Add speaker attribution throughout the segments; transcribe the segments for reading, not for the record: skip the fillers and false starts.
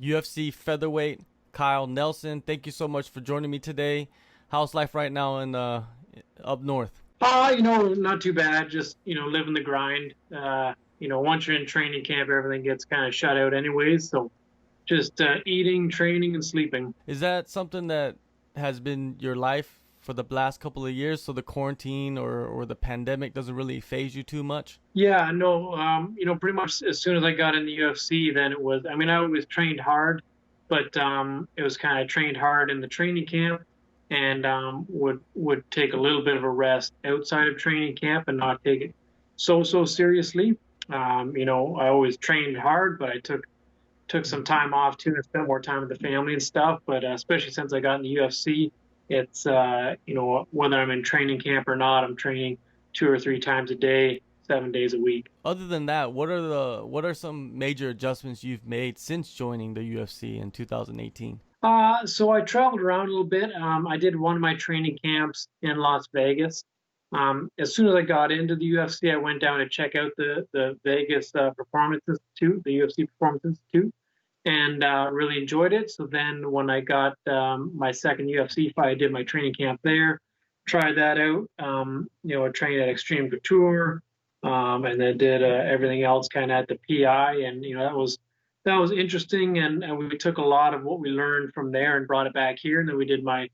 Speaker 1: UFC Featherweight, Kyle Nelson. Thank you so much for joining me today. How's life right now in up north?
Speaker 2: Not too bad. Just, living the grind. Once you're in training camp, everything gets kind of shut out anyways. So just eating, training, and sleeping.
Speaker 1: Is that something that has been your life for the last couple of years? So the quarantine or the pandemic doesn't really phase you too much?
Speaker 2: Yeah, no, pretty much as soon as I got in the UFC, then I always trained hard, but it was kind of trained hard in the training camp and would take a little bit of a rest outside of training camp and not take it so seriously. I always trained hard, but I took some time off too and spent more time with the family and stuff. But especially since I got in the UFC, it's whether I'm in training camp or not, I'm training 2 or 3 times a day, 7 days a week.
Speaker 1: Other than that, what are some major adjustments you've made since joining the UFC in 2018?
Speaker 2: So I traveled around a little bit. I did one of my training camps in Las Vegas. As soon as I got into the UFC, I went down to check out the Vegas Performance Institute, the UFC Performance Institute, and really enjoyed it. So then when I got my second UFC fight, I did my training camp there, tried that out. I trained at Extreme Couture, and then did everything else kind of at the PI, and that was interesting, and we took a lot of what we learned from there and brought it back here, and then we did my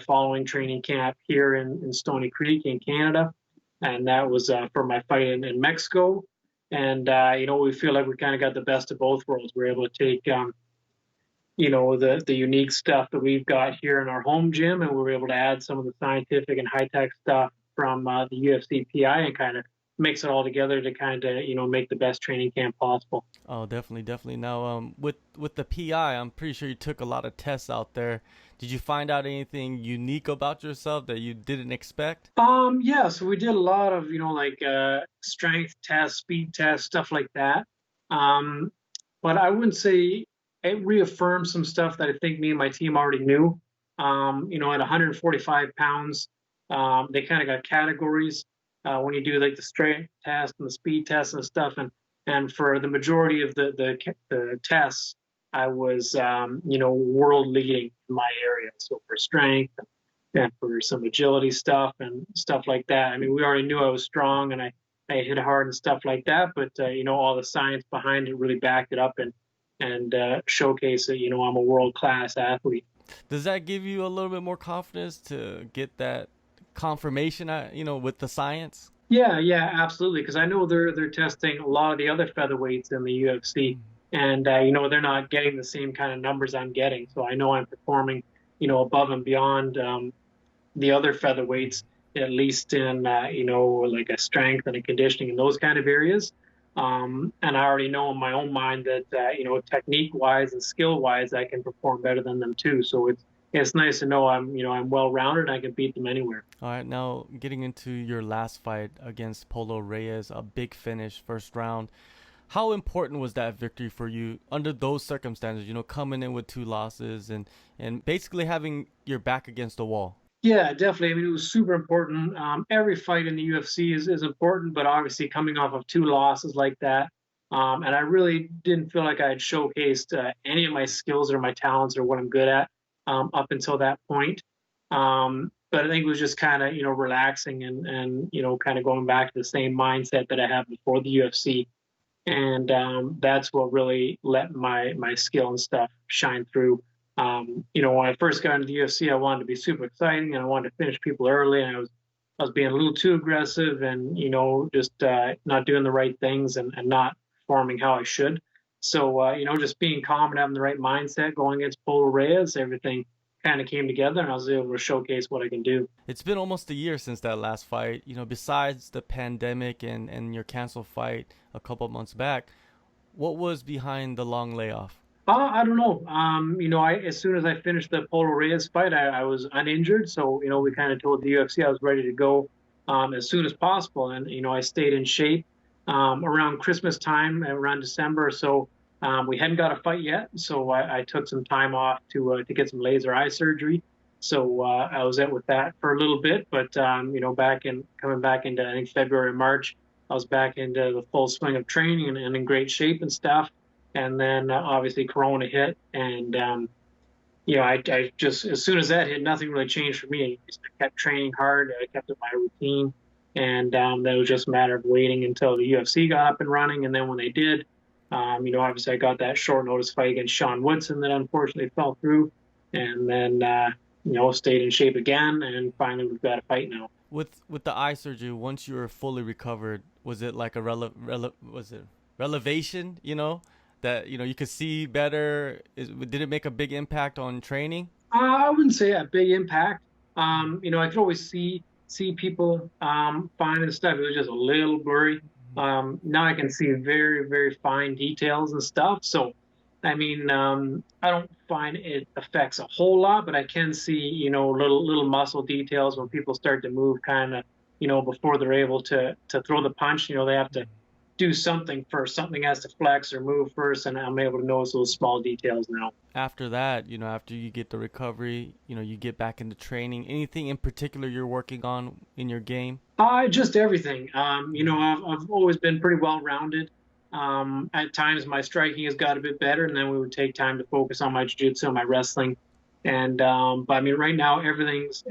Speaker 2: following training camp here in Stony Creek in Canada, and that was for my fight in Mexico. And we feel like we kind of got the best of both worlds. We're able to take the unique stuff that we've got here in our home gym, and we were able to add some of the scientific and high tech stuff from the UFC PI and kind of mix it all together to kind of make the best training camp possible.
Speaker 1: Oh, definitely, definitely. Now, with the PI, I'm pretty sure you took a lot of tests out there. Did you find out anything unique about yourself that you didn't expect?
Speaker 2: Yeah, so we did a lot of, strength tests, speed tests, stuff like that. Um, but I wouldn't say it reaffirmed some stuff that I think me and my team already knew. At 145 pounds, they kind of got categories when you do like the strength test and the speed test and stuff. And for the majority of the tests, I was, world leading in my area. So for strength and for some agility stuff and stuff like that. I mean, we already knew I was strong and I hit hard and stuff like that, but all the science behind it really backed it up and showcase that I'm a world class athlete.
Speaker 1: Does that give you a little bit more confidence to get that confirmation, with the science?
Speaker 2: Yeah, absolutely. Because I know they're testing a lot of the other featherweights in the UFC, and they're not getting the same kind of numbers I'm getting. So I know I'm performing, above and beyond the other featherweights, at least in like a strength and a conditioning and those kind of areas. And I already know in my own mind that technique wise and skill wise, I can perform better than them too. So it's nice to know I'm well rounded and I can beat them anywhere.
Speaker 1: All right, now getting into your last fight against Polo Reyes, a big finish, first round. How important was that victory for you under those circumstances? Coming in with two losses and basically having your back against the wall.
Speaker 2: Yeah, definitely. I mean, it was super important. Every fight in the UFC is important, but obviously coming off of two losses like that, and I really didn't feel like I had showcased any of my skills or my talents or what I'm good at up until that point. But I think it was just kind of relaxing and kind of going back to the same mindset that I had before the UFC, and that's what really let my skill and stuff shine through. When I first got into the UFC, I wanted to be super exciting and I wanted to finish people early, and I was being a little too aggressive and just not doing the right things and not performing how I should. So just being calm and having the right mindset going against Polo Reyes, everything kind of came together, and I was able to showcase what I can do.
Speaker 1: It's been almost a year since that last fight. Besides the pandemic and your canceled fight a couple months back, what was behind the long layoff?
Speaker 2: I don't know. As soon as I finished the Polo Reyes fight, I was uninjured, so we kind of told the UFC I was ready to go as soon as possible, and I stayed in shape around Christmas time, around December or so. We hadn't got a fight yet, so I took some time off to get some laser eye surgery. So I was out with that for a little bit, but coming back into I think February, March, I was back into the full swing of training and in great shape and stuff. and then obviously Corona hit, and I just, as soon as that hit, nothing really changed for me. I just kept training hard. I kept up my routine, and that was just a matter of waiting until the UFC got up and running. And then when they did, obviously I got that short notice fight against Sean Woodson that unfortunately fell through, and then stayed in shape again, and finally we've got a fight now.
Speaker 1: With the eye surgery, once you were fully recovered, was it like a was it relevation? That you could see better. Did it make a big impact on training?
Speaker 2: I wouldn't say a big impact. I could always see people fine and stuff. It was just a little blurry. Now I can see very, very fine details and stuff. So, I mean, I don't find it affects a whole lot, but I can see, little muscle details when people start to move kind of, before they're able to throw the punch. They have to do something first. Something has to flex or move first, and I'm able to notice those small details now.
Speaker 1: After that, after you get the recovery, you get back into training. Anything in particular you're working on in your game?
Speaker 2: Just everything. I've always been pretty well rounded. At times, my striking has got a bit better, and then we would take time to focus on my jiu-jitsu and my wrestling. But I mean, right now, everything's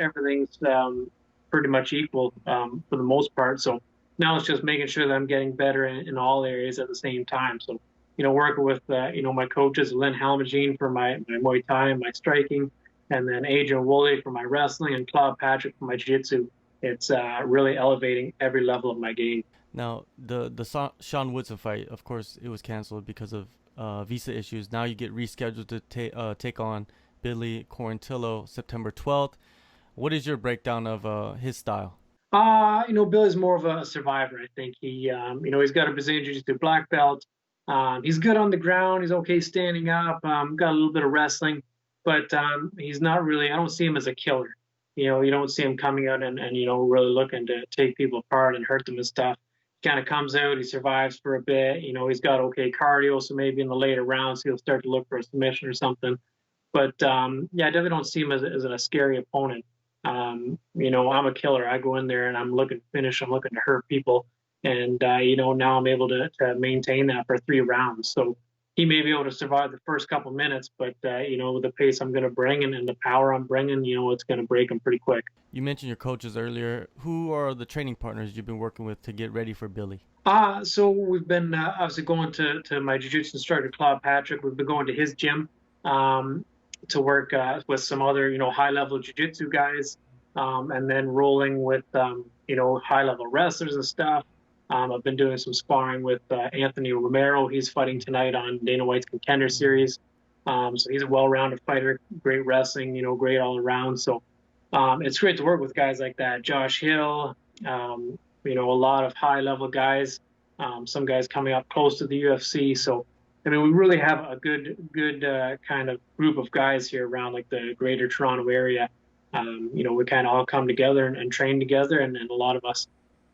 Speaker 2: pretty much equal for the most part. So now it's just making sure that I'm getting better in all areas at the same time. So, working with my coaches, Lynn Halmagine for my Muay Thai and my striking, and then Adrian Woolley for my wrestling, and Claude Patrick for my jiu-jitsu. It's really elevating every level of my game.
Speaker 1: Now, the Sean Woodson fight, of course, it was canceled because of visa issues. Now you get rescheduled to take on Billy Quarantillo September 12th. What is your breakdown of his style?
Speaker 2: Billy's more of a survivor. I think he's got a Brazilian Jiu-Jitsu black belt. He's good on the ground. He's okay standing up. Got a little bit of wrestling, but he's not really. I don't see him as a killer. You don't see him coming out and really looking to take people apart and hurt them and stuff. He kind of comes out. He survives for a bit. He's got okay cardio, so maybe in the later rounds he'll start to look for a submission or something. But yeah, I definitely don't see him as a scary opponent. I'm a killer. I go in there and I'm looking to finish. I'm looking to hurt people. And, now I'm able to maintain that for 3 rounds. So he may be able to survive the first couple minutes, but, with the pace I'm going to bring and the power I'm bringing, it's going to break him pretty quick.
Speaker 1: You mentioned your coaches earlier. Who are the training partners you've been working with to get ready for Billy?
Speaker 2: So we've been obviously going to my jiu-jitsu instructor, Claude Patrick. We've been going to his gym to work with some other, high-level jiu-jitsu guys, and then rolling with, high-level wrestlers and stuff. I've been doing some sparring with Anthony Romero. He's fighting tonight on Dana White's Contender Series. So he's a well-rounded fighter, great wrestling, great all around. So it's great to work with guys like that. Josh Hill, a lot of high-level guys, some guys coming up close to the UFC. So, I mean, we really have a good kind of group of guys here around like the greater Toronto area. We kind of all come together and train together, and a lot of us,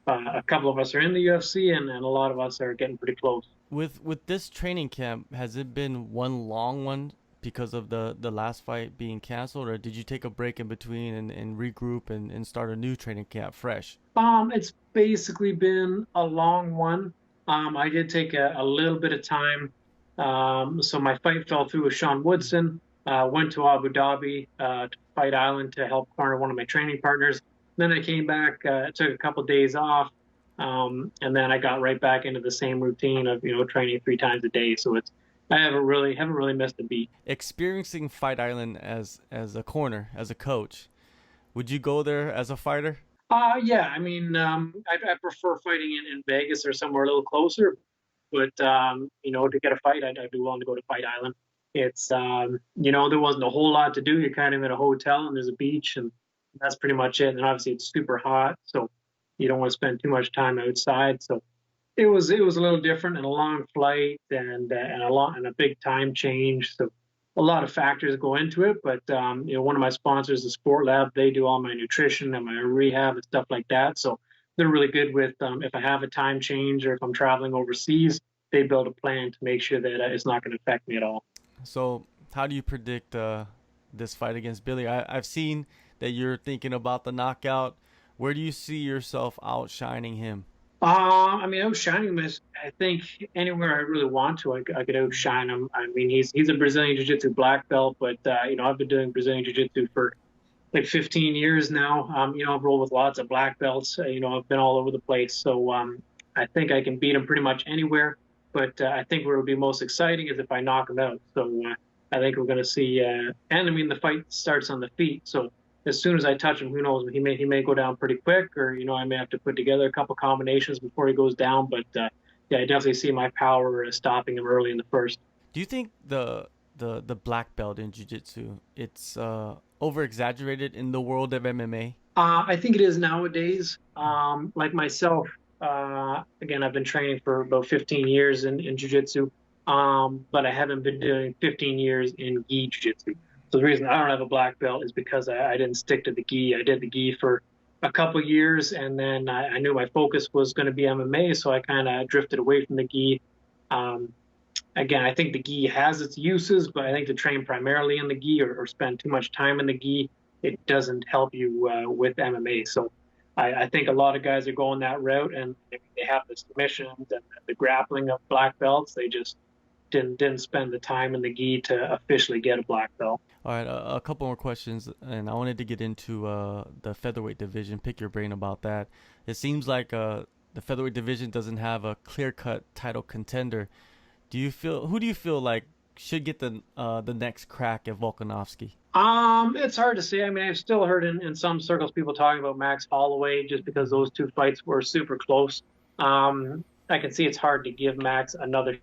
Speaker 2: a couple of us are in the UFC, and a lot of us are getting pretty close.
Speaker 1: With this training camp, has it been one long one because of the last fight being canceled, or did you take a break in between and regroup and start a new training camp fresh?
Speaker 2: It's basically been a long one. I did take a little bit of time. So my fight fell through with Sean Woodson. Went to Abu Dhabi to Fight Island to help corner one of my training partners. Then I came back, took a couple of days off, and then I got right back into the same routine of training 3 times a day. So I haven't really missed a beat.
Speaker 1: Experiencing Fight Island as a corner, as a coach, would you go there as a fighter?
Speaker 2: Yeah, I mean, I prefer fighting in Vegas or somewhere a little closer, but to get a fight, I'd be willing to go to Fight Island. It's there wasn't a whole lot to do. You're kind of in a hotel and there's a beach, and that's pretty much it. And obviously it's super hot, so you don't want to spend too much time outside. So it was a little different and a long flight and a big time change. So a lot of factors go into it. But one of my sponsors, the Sport Lab, they do all my nutrition and my rehab and stuff like that. So they're really good with if I have a time change or if I'm traveling overseas, they build a plan to make sure that it's not going to affect me at all.
Speaker 1: So how do you predict this fight against Billy? I've seen that you're thinking about the knockout. Where do you see yourself outshining him?
Speaker 2: I mean, outshining him is, I think, anywhere I really want to, I could outshine him. I mean, he's a Brazilian Jiu-Jitsu black belt, but I've been doing Brazilian Jiu-Jitsu for like 15 years now. I've rolled with lots of black belts. I've been all over the place, so I think I can beat him pretty much anywhere. But I think what would be most exciting is if I knock him out. So I think we're going to see. And I mean, the fight starts on the feet, so as soon as I touch him, who knows? He may go down pretty quick, or I may have to put together a couple combinations before he goes down. But yeah, I definitely see my power stopping him early in the first.
Speaker 1: Do you think the black belt in jiu-jitsu, it's over exaggerated in the world of MMA?
Speaker 2: I think it is nowadays. Like myself, again, I've been training for about 15 years in jiu-jitsu, but I haven't been doing 15 years in gi jiu-jitsu. So the reason I don't have a black belt is because I didn't stick to the gi. I did the gi for a couple years, and then I knew my focus was going to be MMA, so I kind of drifted away from the gi. Um, Again, I think the gi has its uses, but I think to train primarily in the gi or spend too much time in the gi, it doesn't help you with MMA. So I think a lot of guys are going that route, and they have the submissions and the grappling of black belts. They just didn't spend the time in the gi to officially get a black belt.
Speaker 1: All right, a couple more questions, and I wanted to get into the featherweight division. Pick your brain about that. It seems like the featherweight division doesn't have a clear-cut title contender. Who do you feel like should get the next crack at Volkanovski?
Speaker 2: It's hard to say. I mean, I've still heard in some circles people talking about Max Holloway just because those two fights were super close. I can see it's hard to give Max another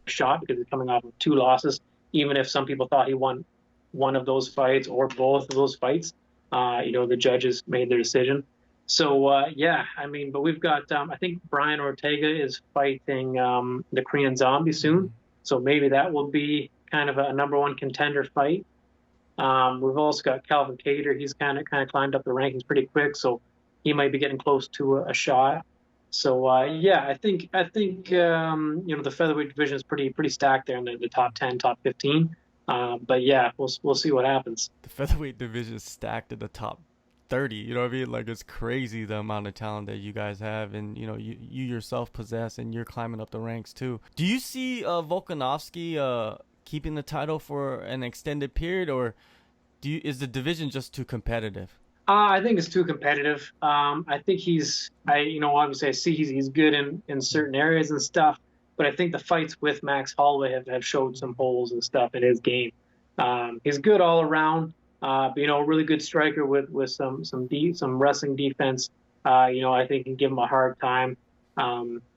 Speaker 2: shot because he's coming off of two losses. Even if some people thought he won one of those fights or both of those fights, the judges made their decision. So yeah, I mean, but we've got I think Brian Ortega is fighting the Korean Zombie soon, so maybe that will be kind of a number one contender fight. We've also got Calvin Cater. He's kind of climbed up the rankings pretty quick, so he might be getting close to a shot. So yeah, I think the featherweight division is pretty stacked there in the top 10, top 15. But yeah, we'll see what happens.
Speaker 1: The featherweight division is stacked at the top 30. You know what I mean? Like, it's crazy the amount of talent that you guys have, and you yourself possess, and you're climbing up the ranks too. Do you see Volkanovski keeping the title for an extended period, or is the division just too competitive?
Speaker 2: I think it's too competitive. I think obviously I see he's good in certain areas and stuff, but I think the fights with Max Holloway have showed some holes and stuff in his game. He's good all around, but a really good striker with some wrestling defense. I think can give him a hard time.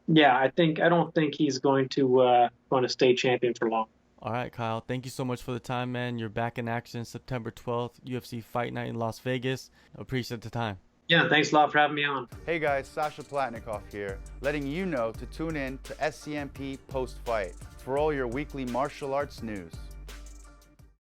Speaker 2: Yeah, I don't think he's going to stay champion for long.
Speaker 1: All right, Kyle. Thank you so much for the time, man. You're back in action September 12th, UFC Fight Night in Las Vegas. Appreciate the time.
Speaker 2: Yeah, thanks a lot for having me on.
Speaker 3: Hey guys, Sasha Platnikoff here, letting you know to tune in to SCMP Post Fight for all your weekly martial arts news.